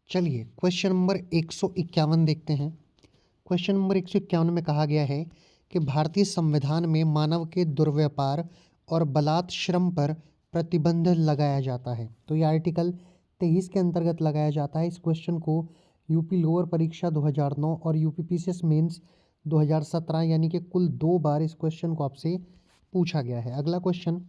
चलिए question number 151 देखते हैं। क्वेश्चन नंबर 151 में कहा गया है कि भारतीय संविधान में मानव के दुर्व्यापार और बलात् श्रम पर प्रतिबंध लगाया जाता है। तो ये आर्टिकल 23 के अंतर्गत लगाया जाता है। इस क्वेश्चन को यूपी लोअर परीक्षा 2009 और यूपी पीसीएस मेंस 2017 यानी कि कुल 2 बार इस क्वेश्चन को आपसे पूछा गया है। अगला क्वेश्चन,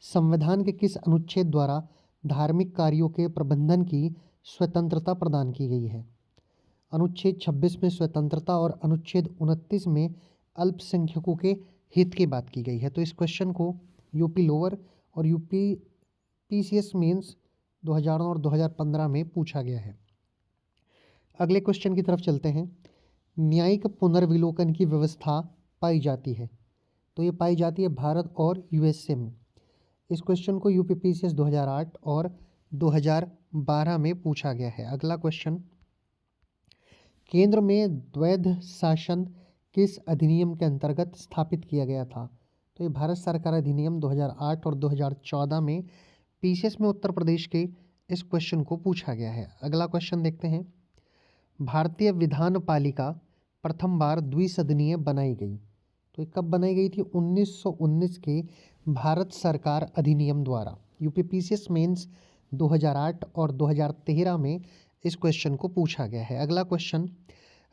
संविधान के किस अनुच्छेद द्वारा धार्मिक कार्यों के प्रबंधन की स्वतंत्रता प्रदान की गई है? अनुच्छेद 26 में स्वतंत्रता और अनुच्छेद 29 में अल्पसंख्यकों के हित की बात की गई है। तो इस क्वेश्चन को यूपी लोअर और यूपी पीसीएस मेंस 2009 और 2015 में पूछा गया है। अगले क्वेश्चन की तरफ चलते हैं। न्यायिक पुनर्विलोकन की व्यवस्था पाई जाती है, तो ये पाई जाती है भारत और यूएसए में। इस क्वेश्चन को यूपी पीसीएस 2008 और 2012 में पूछा गया है। अगला क्वेश्चन, केंद्र में द्वैध शासन किस अधिनियम के अंतर्गत स्थापित किया गया था? तो ये भारत सरकार अधिनियम 2008 और 2014 में पीसीएस में उत्तर प्रदेश के इस क्वेश्चन को पूछा गया है। अगला क्वेश्चन देखते हैं। भारतीय विधान पालिका प्रथम बार द्विसदनीय बनाई गई, तो ये कब बनाई गई थी? 1919 के भारत सरकार अधिनियम द्वारा। यूपी पीसीएस मेंस 2008 और 2013 में इस क्वेश्चन को पूछा गया है। अगला क्वेश्चन,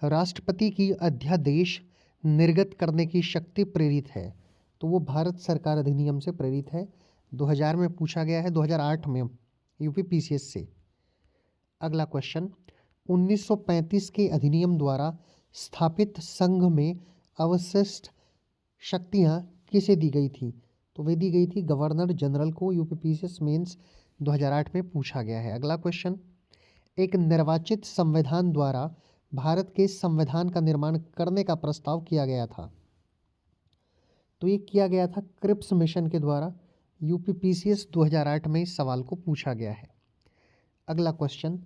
राष्ट्रपति की अध्यादेश निर्गत करने की शक्ति प्रेरित है, तो वो भारत सरकार अधिनियम से प्रेरित है। 2000 में पूछा गया है, 2008 में यूपी पीसीएस से। अगला क्वेश्चन, 1935 के अधिनियम द्वारा स्थापित संघ में अवशिष्ट शक्तियाँ किसे दी गई थी? तो वे दी गई थी गवर्नर जनरल को। यूपी पीसीएस मेंस 2008 में पूछा गया है। अगला क्वेश्चन, एक निर्वाचित संविधान द्वारा भारत के संविधान का निर्माण करने का प्रस्ताव किया गया था, तो ये किया गया था क्रिप्स मिशन के द्वारा। यूपी पीसीएस 2008 में इस सवाल को पूछा गया है। अगला क्वेश्चन,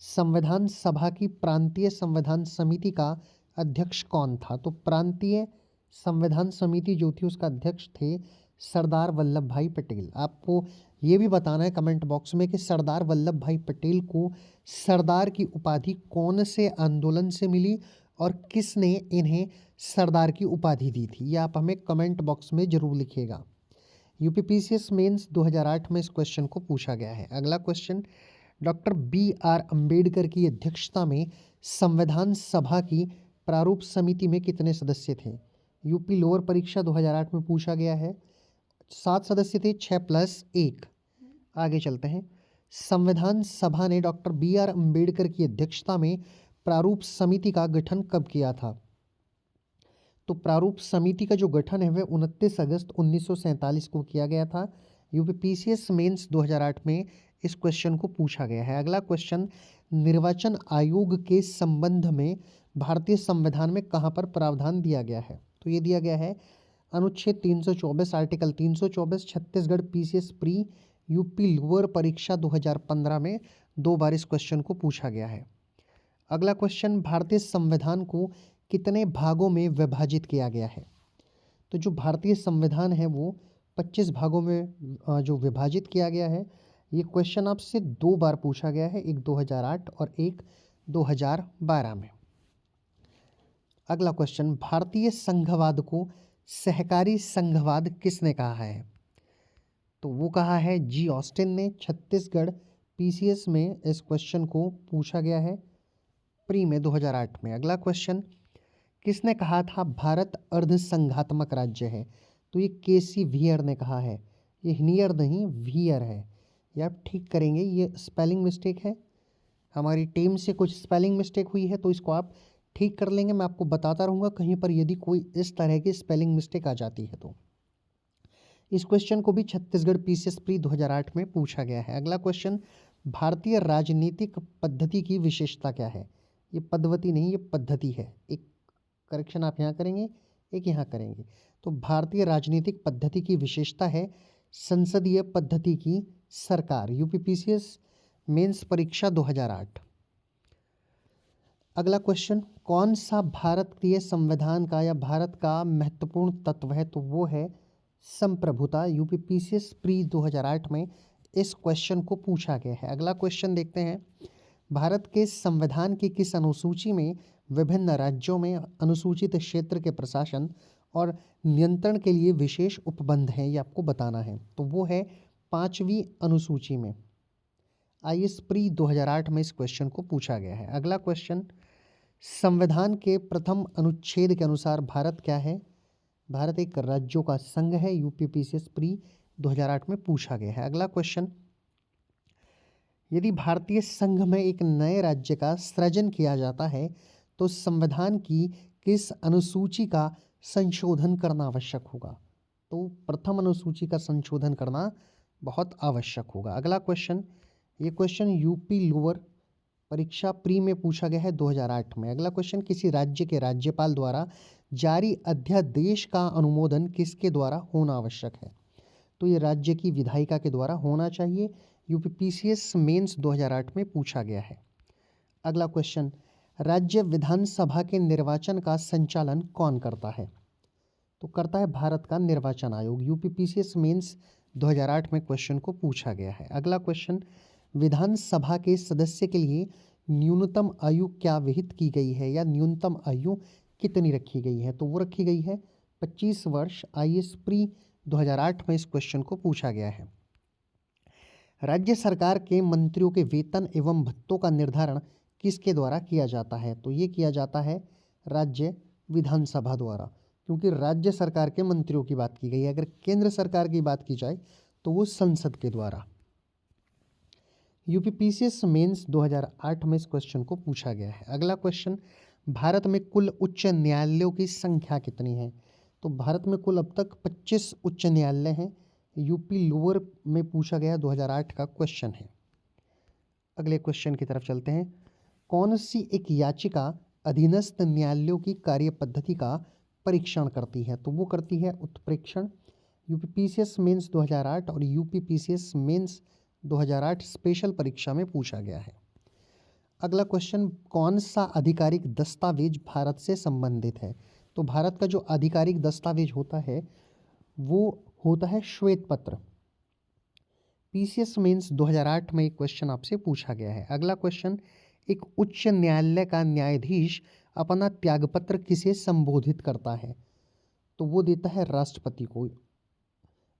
संविधान सभा की प्रांतीय संविधान समिति का अध्यक्ष कौन था? तो प्रांतीय संविधान समिति जो थी उसका अध्यक्ष थे सरदार वल्लभ भाई पटेल। आपको ये भी बताना है कमेंट बॉक्स में कि सरदार वल्लभ भाई पटेल को सरदार की उपाधि कौन से आंदोलन से मिली और किसने इन्हें सरदार की उपाधि दी थी, ये आप हमें कमेंट बॉक्स में जरूर लिखिएगा। यूपी पीसीएस मेंस 2008 में इस क्वेश्चन को पूछा गया है। अगला क्वेश्चन, डॉक्टर BR अम्बेडकर की अध्यक्षता में संविधान सभा की प्रारूप समिति में कितने सदस्य थे? यूपी लोअर परीक्षा 2008 में पूछा गया है। 7 सदस्य थे, 6+1। आगे चलते हैं। संविधान सभा ने डॉक्टर BR अम्बेडकर की अध्यक्षता में प्रारूप समिति का गठन कब किया था? तो प्रारूप समिति का जो गठन है वह 29 अगस्त 1947 को किया गया था। यूपी पीसीएस मेंस 2008 में इस क्वेश्चन को पूछा गया है। अगला क्वेश्चन, निर्वाचन आयोग के संबंध में भारतीय संविधान में कहाँ पर प्रावधान दिया गया है? तो ये दिया गया है अनुच्छेद 324 article 324 Chhattisgarh PCS pre UP lower परीक्षा 2015 में 2 बार इस क्वेश्चन को पूछा गया है। अगला क्वेश्चन, भारतीय संविधान को कितने भागों में विभाजित किया गया है? तो जो भारतीय संविधान है वो 25 भागों में जो विभाजित किया गया है। ये क्वेश्चन आपसे 2 बार पूछा गया है, एक 2008 और एक 2012 में। अगला क्वेश्चन, भारतीय संघवाद को सहकारी संघवाद किसने कहा है? तो वो कहा है जी ऑस्टिन ने। छत्तीसगढ़ पीसीएस में इस क्वेश्चन को पूछा गया है प्री में 2008 में। अगला क्वेश्चन, किसने कहा था भारत अर्ध संघात्मक राज्य है? तो ये केसी वियर ने कहा है। ये हिनियर नहीं वियर है, ये आप ठीक करेंगे। ये स्पेलिंग मिस्टेक है, हमारी टीम से कुछ स्पेलिंग मिस्टेक हुई है तो इसको आप ठीक कर लेंगे। मैं आपको बताता रहूँगा कहीं पर यदि कोई इस तरह की स्पेलिंग मिस्टेक आ जाती है तो। इस क्वेश्चन को भी छत्तीसगढ़ पीसीएस प्री 2008 में पूछा गया है। अगला क्वेश्चन, भारतीय राजनीतिक पद्धति की विशेषता क्या है? ये पद्धति नहीं, ये पद्धति है। एक करेक्शन आप यहाँ करेंगे, एक यहाँ करेंगे। तो भारतीय राजनीतिक पद्धति की विशेषता है संसदीय पद्धति की सरकार। यूपी पीसीएस मेंस परीक्षा 2008। अगला क्वेश्चन, कौन सा भारतीय संविधान का या भारत का महत्वपूर्ण तत्व है? तो वो है संप्रभुता। यूपी पीसीएस प्री 2008 में इस क्वेश्चन को पूछा गया है। अगला क्वेश्चन देखते हैं, भारत के संविधान की किस अनुसूची में विभिन्न राज्यों में अनुसूचित क्षेत्र के प्रशासन और नियंत्रण के लिए विशेष उपबंध हैं, ये आपको बताना है। तो वो है 5वीं अनुसूची में। आईएएस प्री 2008 में इस क्वेश्चन को पूछा गया है। अगला क्वेश्चन, संविधान के प्रथम अनुच्छेद के अनुसार भारत क्या है? भारत एक राज्यों का संघ है। यूपीपीसीएस प्री 2008 में पूछा गया है। अगला क्वेश्चन, यदि भारतीय संघ में एक नए राज्य का सृजन किया जाता है तो संविधान की किस अनुसूची का संशोधन करना आवश्यक होगा? तो प्रथम अनुसूची का संशोधन करना बहुत आवश्यक होगा। अगला क्वेश्चन, ये क्वेश्चन यूपी लोअर परीक्षा प्री में पूछा गया है 2008 में। अगला क्वेश्चन, किसी राज्य के राज्यपाल द्वारा जारी अध्यादेश का अनुमोदन किसके द्वारा होना आवश्यक है? तो ये राज्य की विधायिका के द्वारा होना चाहिए। यूपीपीसीएस मेंस 2008 में पूछा गया है। अगला क्वेश्चन, राज्य विधानसभा के निर्वाचन का संचालन कौन करता है? तो करता है भारत का निर्वाचन आयोग। यूपीपीसीएस मेंस 2008 में क्वेश्चन को पूछा गया है। अगला क्वेश्चन, विधानसभा के सदस्य के लिए न्यूनतम आयु क्या विहित की गई है या न्यूनतम आयु कितनी रखी गई है? तो वो रखी गई है 25 वर्ष। आईएएस प्री 2008 में इस क्वेश्चन को पूछा गया है। राज्य सरकार के मंत्रियों के वेतन एवं भत्तों का निर्धारण किसके द्वारा किया जाता है? तो ये किया जाता है राज्य विधानसभा द्वारा, क्योंकि राज्य सरकार के मंत्रियों की बात की गई है। अगर केंद्र सरकार की बात की जाए तो वो संसद के द्वारा। यूपीपीसीएस मेंस 2008 में इस क्वेश्चन को पूछा गया है। अगला क्वेश्चन, भारत में कुल उच्च न्यायालयों की संख्या कितनी है? तो भारत में कुल अब तक 25 उच्च न्यायालय हैं। यूपी लोअर में पूछा गया 2008 का क्वेश्चन है। अगले क्वेश्चन की तरफ चलते हैं। कौन सी एक याचिका अधीनस्थ न्यायालयों की कार्य पद्धति का परीक्षण करती है? तो वो करती है उत्प्रेक्षण। यूपीपीसीएस मेंस 2008 और यूपीपीसीएस मेंस 2008 स्पेशल परीक्षा में पूछा गया है। अगला क्वेश्चन, कौन सा आधिकारिक दस्तावेज भारत से संबंधित है? तो भारत का जो आधिकारिक दस्तावेज होता है वो होता है श्वेत पत्र। पीसीएस मेंस 2008 में एक क्वेश्चन आपसे पूछा गया है। अगला क्वेश्चन, एक उच्च न्यायालय का न्यायाधीश अपना त्यागपत्र किसे संबोधित करता है? तो वो देता है राष्ट्रपति को।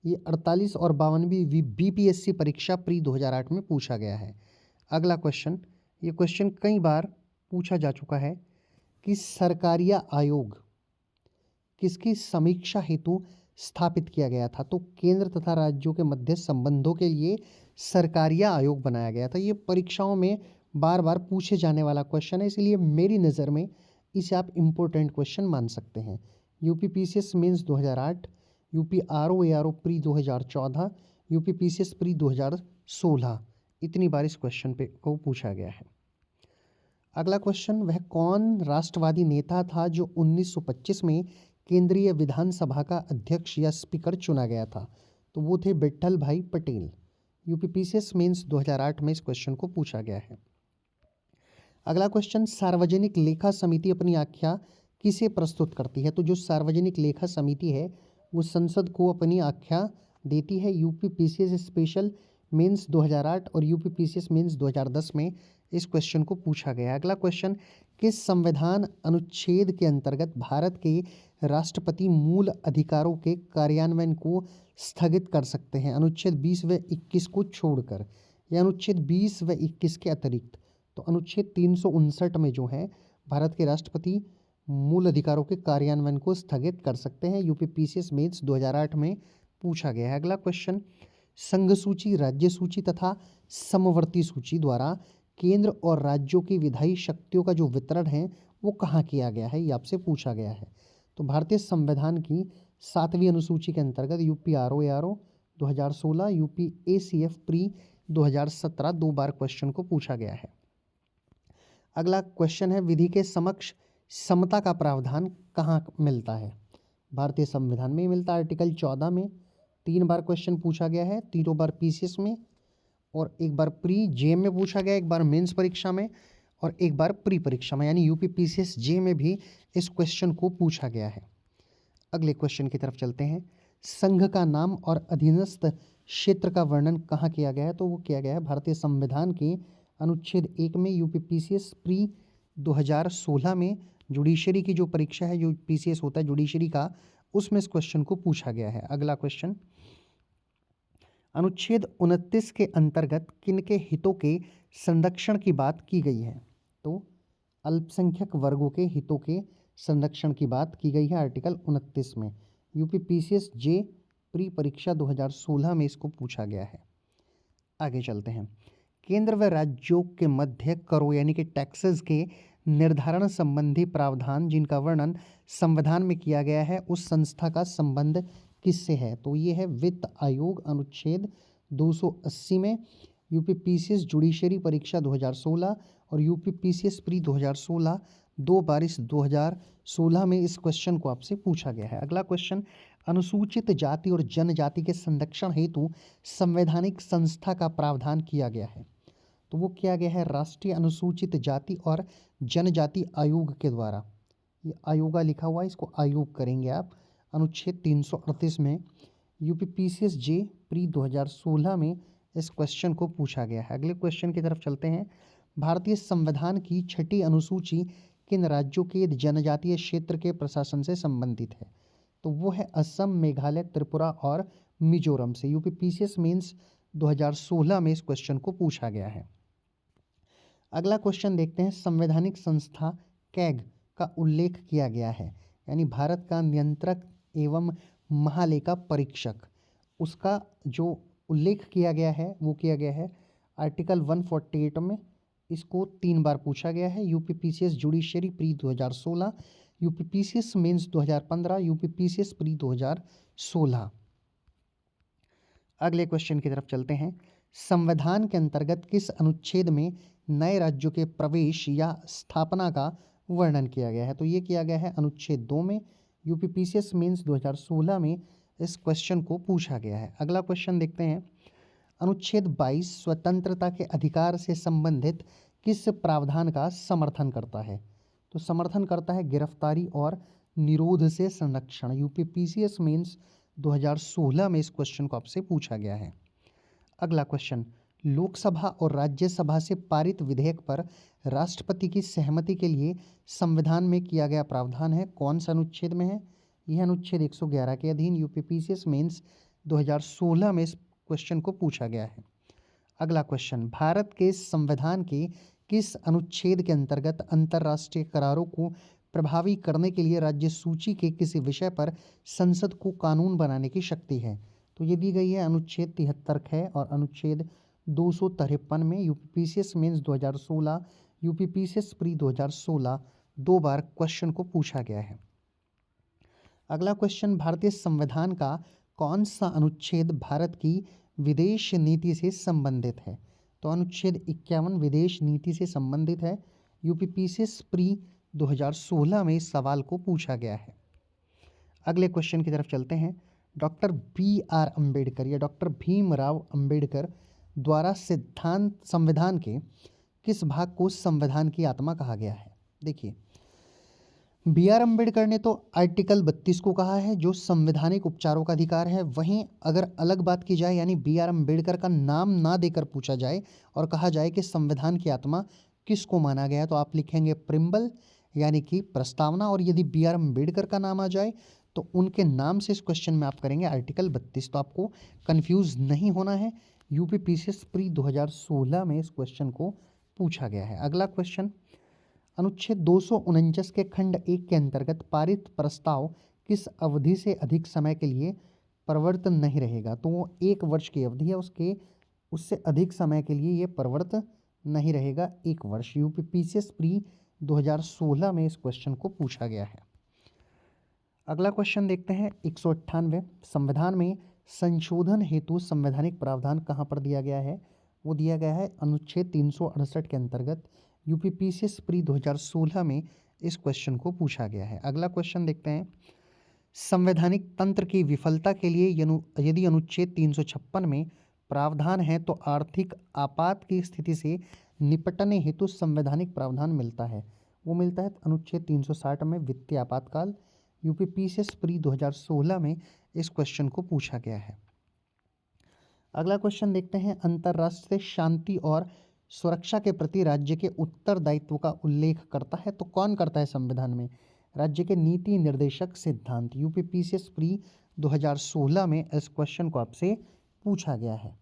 ये 48 और 52वीं बीपीएससी परीक्षा प्री 2008 में पूछा गया है। अगला क्वेश्चन, ये क्वेश्चन कई बार पूछा जा चुका है कि सरकारिया आयोग किसकी समीक्षा हेतु स्थापित किया गया था? तो केंद्र तथा राज्यों के मध्य संबंधों के लिए सरकारिया आयोग बनाया गया था। ये परीक्षाओं में बार बार पूछे जाने वाला क्वेश्चन है, इसलिए मेरी नज़र में इसे आप इम्पोर्टेंट क्वेश्चन मान सकते हैं। UPPCS mains 2008, UP RO ARO pre 2014, UPPCS pre 2016, इतनी बार इस क्वेश्चन पे को पूछा गया है। अगला क्वेश्चन, वह कौन राष्ट्रवादी नेता था जो 1925 में केंद्रीय विधानसभा का अध्यक्ष या स्पीकर चुना गया था? तो वो थे विट्ठल भाई पटेल। यूपीपीसीएस मेंस 2008 में इस क्वेश्चन को पूछा गया है। अगला क्वेश्चन, सार्वजनिक लेखा समिति अपनी आख्या किसे प्रस्तुत करती है? तो जो सार्वजनिक लेखा समिति है वो संसद को अपनी आख्या देती है। यूपीपीसीएस स्पेशल मेंस 2008 और यूपीपीसीएस मेंस 2010 में इस क्वेश्चन को पूछा गया। अगला क्वेश्चन, किस संविधान अनुच्छेद के अंतर्गत भारत के राष्ट्रपति मूल अधिकारों के कार्यान्वयन को स्थगित कर सकते हैं? अनुच्छेद 20 व 21 को छोड़कर, या अनुच्छेद 20 व 21 के अतिरिक्त? तो अनुच्छेद 359 में जो है भारत के राष्ट्रपति मूल अधिकारों के कार्यान्वयन को स्थगित कर सकते हैं। यूपीपीसीएस मेंस 2008 में पूछा गया है। अगला क्वेश्चन, संघ सूची, राज्य सूची तथा समवर्ती सूची द्वारा केंद्र और राज्यों की विधायी शक्तियों का जो वितरण है वो कहाँ किया गया है? ये आपसे पूछा गया है। तो भारतीय संविधान की 7वीं अनुसूची के अंतर्गत UP RO ARO 2016, UP ACF pre 2017 दो बार क्वेश्चन को पूछा गया है। अगला क्वेश्चन है, विधि के समक्ष समता का प्रावधान कहाँ मिलता है? भारतीय संविधान में मिलता है, आर्टिकल 14 में। 3 बार क्वेश्चन पूछा गया है, तीनों बार पीसीएस में, और एक बार प्री जेएम में पूछा गया, एक बार मेंस परीक्षा में और एक बार प्री परीक्षा में, यानी यूपीपीसीएस जे में भी इस क्वेश्चन को पूछा गया है। अगले क्वेश्चन की तरफ चलते हैं। संघ का नाम और अधीनस्थ क्षेत्र का वर्णन कहाँ किया गया है? तो वो किया गया है भारतीय संविधान के अनुच्छेद 1 में यूपीपीसीएस प्री 2016 में जुडिशरी की जो परीक्षा है, जो पीसीएस होता है जुडिशरी का, उसमें इस क्वेश्चन को पूछा गया है। अगला क्वेश्चन, अनुच्छेद 29 के अंतर्गत किनके हितों के संरक्षण की बात की गई है? तो अल्पसंख्यक वर्गों के हितों के संरक्षण की बात की गई है आर्टिकल 29 में। यूपीपीसीएस जे प्री परीक्षा 2016 में इसको पूछा गया है। आगे चलते हैं। केंद्र व राज्यों के मध्य करों यानी कि टैक्सेस के निर्धारण संबंधी प्रावधान जिनका वर्णन संविधान में किया गया है, उस संस्था का संबंध किससे है? तो ये है वित्त आयोग। अनुच्छेद 280 में यूपीपीसीएस जुडिशरी परीक्षा 2016 और यूपीपीसीएस प्री 2016 दो बार इस 2016 में इस क्वेश्चन को आपसे पूछा गया है। अगला क्वेश्चन, अनुसूचित जाति और जनजाति के संरक्षण हेतु संवैधानिक संस्था का प्रावधान किया गया है। तो वो किया गया है राष्ट्रीय अनुसूचित जाति और जनजाति आयोग के द्वारा। ये आयोगा लिखा हुआ है, इसको आयोग करेंगे आप। अनुच्छेद 338 में यूपीपीसीएस जे प्री 2016 में इस क्वेश्चन को पूछा गया है। अगले क्वेश्चन की तरफ चलते हैं। भारतीय संविधान की 6ठी अनुसूची किन राज्यों के जनजातीय क्षेत्र के प्रशासन से संबंधित है? तो वो है असम, मेघालय, त्रिपुरा और मिजोरम से। यूपीपीसीएस मेंस 2016 में इस क्वेश्चन को पूछा गया है। अगला क्वेश्चन देखते हैं। संवैधानिक संस्था कैग का उल्लेख किया गया है, यानी भारत का नियंत्रक एवं महालेखा परीक्षक, उसका जो उल्लेख किया गया है वो किया गया है आर्टिकल 148 में। इसको 3 बार पूछा गया है। UPPCS judiciary pre 2016, UPPCS mains 2015, UPPCS pre 2016। अगले क्वेश्चन की तरफ चलते हैं। संविधान के अंतर्गत किस अनुच्छेद में नए राज्यों के प्रवेश या स्थापना का वर्णन किया गया है? तो ये किया गया है अनुच्छेद 2 में। यूपीपीसीएस मेंस 2016 में इस क्वेश्चन को पूछा गया है। अगला क्वेश्चन देखते हैं। अनुच्छेद 22 स्वतंत्रता के अधिकार से संबंधित किस प्रावधान का समर्थन करता है? तो समर्थन करता है गिरफ्तारी और निरोध से संरक्षण। यूपीपीसीएस मेंस 2016 में इस क्वेश्चन को आपसे पूछा गया है। अगला क्वेश्चन, लोकसभा और राज्यसभा से पारित विधेयक पर राष्ट्रपति की सहमति के लिए संविधान में किया गया प्रावधान है, कौन सा अनुच्छेद में है? यह अनुच्छेद 111 के अधीन। यूपीपीसीएस मेंस 2016 में इस क्वेश्चन को पूछा गया है। अगला क्वेश्चन, भारत के संविधान के किस अनुच्छेद के अंतर्गत अंतर्राष्ट्रीय करारों को प्रभावी करने के लिए राज्य सूची के किसी विषय पर संसद को कानून बनाने की शक्ति है? तो ये दी गई है अनुच्छेद 73 है और अनुच्छेद 253 में। यूपीपीसीएस मेंस 2016, यूपीपीसीएस प्री 2016 दो बार क्वेश्चन को पूछा गया है। अगला क्वेश्चन, भारतीय संविधान का कौन सा अनुच्छेद भारत की विदेश नीति से संबंधित है? तो अनुच्छेद 51 विदेश नीति से संबंधित है। यूपीपीसीएस प्री 2016 में इस सवाल को पूछा गया है। अगले क्वेश्चन की तरफ चलते हैं। डॉक्टर BR अम्बेडकर या डॉक्टर भीमराव अम्बेडकर द्वारा सिद्धांत संविधान के किस भाग को संविधान की आत्मा कहा गया है? देखिए, BR अम्बेडकर ने तो आर्टिकल 32 को कहा है जो संवैधानिक उपचारों का अधिकार है। वहीं अगर अलग बात की जाए, यानी BR अम्बेडकर का नाम ना देकर पूछा जाए और कहा जाए कि संविधान की आत्मा किसको माना गया है, तो आप लिखेंगे प्रिम्बल यानी कि प्रस्तावना। और यदि BR अम्बेडकर का नाम आ जाए तो उनके नाम से इस क्वेश्चन में आप करेंगे आर्टिकल 32। तो आपको कंफ्यूज नहीं होना है। यूपीपीसीएस प्री 2016 में इस क्वेश्चन को पूछा गया है। अगला क्वेश्चन, अनुच्छेद 249 के खंड 1 के अंतर्गत पारित प्रस्ताव किस अवधि से अधिक समय के लिए प्रवर्तन नहीं रहेगा? तो वो 1 वर्ष की अवधि है, उससे अधिक समय के लिए ये प्रवर्तन नहीं रहेगा, 1 वर्ष। यूपीपीसीएस प्री 2016 में इस क्वेश्चन को पूछा गया है। अगला क्वेश्चन देखते हैं। 198 संविधान में संशोधन हेतु संवैधानिक प्रावधान कहाँ पर दिया गया है? वो दिया गया है अनुच्छेद 368 के अंतर्गत। यूपीपीसीएस प्री 2016 में इस क्वेश्चन को पूछा गया है। अगला क्वेश्चन देखते हैं। संवैधानिक तंत्र की विफलता के लिए यदि अनुच्छेद 356 में प्रावधान है तो आर्थिक आपात की स्थिति से निपटने हेतु संवैधानिक प्रावधान मिलता है। वो मिलता है अनुच्छेद 360 में, वित्तीय आपातकाल। यूपीपीसीएस प्री 2016 में इस क्वेश्चन को पूछा गया है। अगला क्वेश्चन देखते हैं। अंतर्राष्ट्रीय शांति और सुरक्षा के प्रति राज्य के उत्तरदायित्व का उल्लेख करता है। तो कौन करता है संविधान में? राज्य के नीति निर्देशक सिद्धांत। यूपी पीसीएस प्री 2016 में इस क्वेश्चन को आपसे पूछा गया है।